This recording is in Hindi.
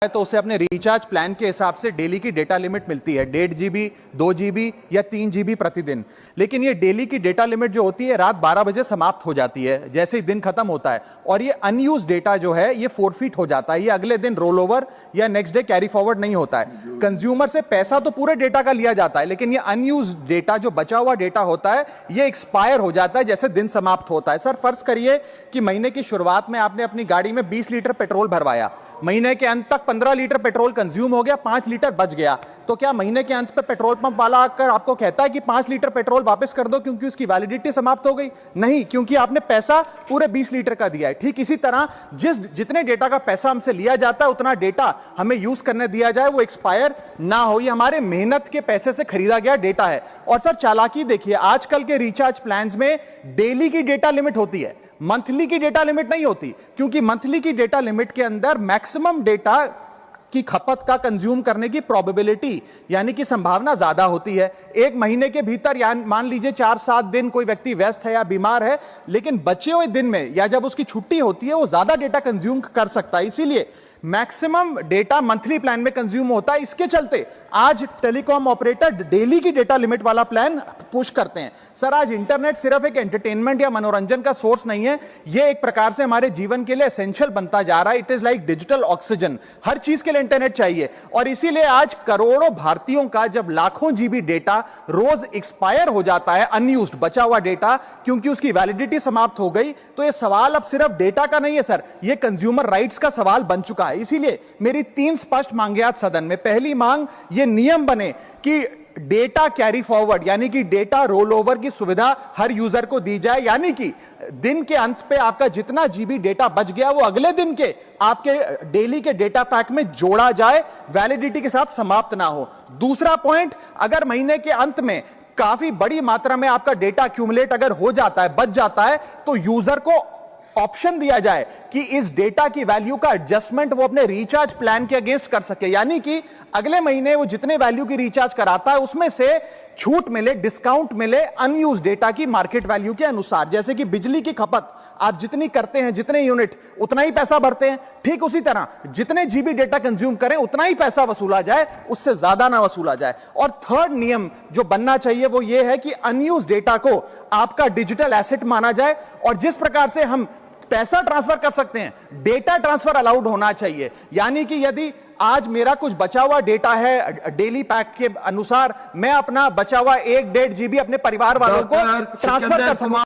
तो उसे अपने रिचार्ज प्लान के हिसाब से डेली की डेटा लिमिट मिलती है 1.5 GB 2 GB या 3 GB प्रतिदिन। लेकिन ये डेली की डेटा लिमिट जो होती है रात 12 बजे समाप्त हो जाती है जैसे ही दिन खत्म होता है, और ये अनयूज डेटा जो है ये फोरफीट हो जाता है, ये अगले दिन रोल ओवर या नेक्स्ट डे कैरी फॉरवर्ड नहीं होता है। कंज्यूमर से पैसा तो पूरे डेटा का लिया जाता है, लेकिन ये अनयूज डेटा जो बचा हुआ डेटा होता है ये एक्सपायर हो जाता है जैसे दिन समाप्त होता है। सर फर्ज करिए कि महीने की शुरुआत में आपने अपनी गाड़ी में 20 लीटर पेट्रोल भरवाया, महीने के अंत तक 15 लीटर पेट्रोल कंज्यूम हो गया, 5 लीटर बच गया, तो क्या महीने के अंत पे पेट्रोल पंप वाला आकर आपको कहता है कि 5 लीटर पेट्रोल वापस कर दो क्योंकि उसकी वैलिडिटी समाप्त हो गई? नहीं, क्योंकि आपने पैसा पूरे 20 लीटर का दिया है। ठीक इसी तरह जितने डेटा का पैसा हमसे लिया जाता है उतना डेटा हमें यूज करने दिया जाए, वो एक्सपायर ना हो। ये हमारे मेहनत के पैसे से खरीदा गया डेटा है। और सर चालाकी देखिए, आजकल के रिचार्ज प्लान्स में डेली की डेटा लिमिट होती है, मंथली की डेटा लिमिट नहीं होती, क्योंकि मंथली की डेटा लिमिट के अंदर मैक्सिमम डेटा की खपत का कंज्यूम करने की प्रोबेबिलिटी यानी कि संभावना ज्यादा होती है। एक महीने के भीतर या मान लीजिए 4-7 दिन कोई व्यक्ति व्यस्त है या बीमार है, लेकिन बचे हुए दिन में या जब उसकी छुट्टी होती है वो ज्यादा डेटा कंज्यूम कर सकता है, इसीलिए मैक्सिमम डेटा मंथली प्लान में कंज्यूम होता है। इसके चलते आज टेलीकॉम ऑपरेटर डेली की डेटा लिमिट वाला प्लान पुश करते हैं। सर आज इंटरनेट सिर्फ एक एंटरटेनमेंट या मनोरंजन का सोर्स नहीं है, ये एक प्रकार से हमारे जीवन के लिए एसेंशियल बनता जा रहा है। It is like digital oxygen, हर चीज के लिए इंटरनेट चाहिए। और इसीलिए आज करोड़ों भारतीयों का जब लाखों जीबी डेटा रोज एक्सपायर हो जाता है, अनयूज्ड बचा हुआ डेटा, क्योंकि उसकी वैलिडिटी समाप्त हो गई, तो ये सवाल अब सिर्फ डेटा का नहीं है सर, ये कंज्यूमर राइट्स का सवाल बन चुका है। इसीलिए मेरी 3 स्पष्ट मांगे आज सदन में। पहली मांग, ये नियम बने कि डेटा कैरी फॉरवर्ड यानी कि डेटा रोल ओवर की सुविधा हर यूजर को दी जाए, यानी कि दिन के अंत पे आपका जितना जीबी डेटा बच गया वो अगले दिन के आपके डेली के डेटा पैक में जोड़ा जाए, वैलिडिटी के साथ समाप्त ना हो। दूसरा पॉइंट, अगर महीने के अंत में काफी बड़ी मात्रा में आपका डेटा एक्यूमुलेट अगर हो जाता है, बच जाता है, तो यूजर को ऑप्शन दिया जाए कि इस डेटा की वैल्यू का एडजस्टमेंट वो अपने रिचार्ज प्लान के अगेंस्ट कर सके, यानी कि अगले महीने वो जितने वैल्यू की रिचार्ज कराता है उसमें से छूट मिले, डिस्काउंट मिले अनयूज्ड डेटा की मार्केट वैल्यू के अनुसार। जैसे कि बिजली की खपत आप जितनी करते हैं, जितने यूनिट उतना ही पैसा भरते हैं, ठीक उसी तरह जितने जीबी डेटा कंज्यूम करें उतना ही पैसा वसूला जाए, उससे ज्यादा ना वसूला जाए। और थर्ड नियम जो बनना चाहिए वो ये है कि अनयूज्ड डेटा को आपका डिजिटल एसेट माना जाए, और जिस प्रकार से हम पैसा ट्रांसफर कर सकते हैं, डेटा ट्रांसफर अलाउड होना चाहिए। यानी कि यदि आज मेरा कुछ बचा हुआ डेटा है डेली पैक के अनुसार, मैं अपना बचा हुआ 1-1.5 GB अपने परिवार वालों को ट्रांसफर कर सकूं।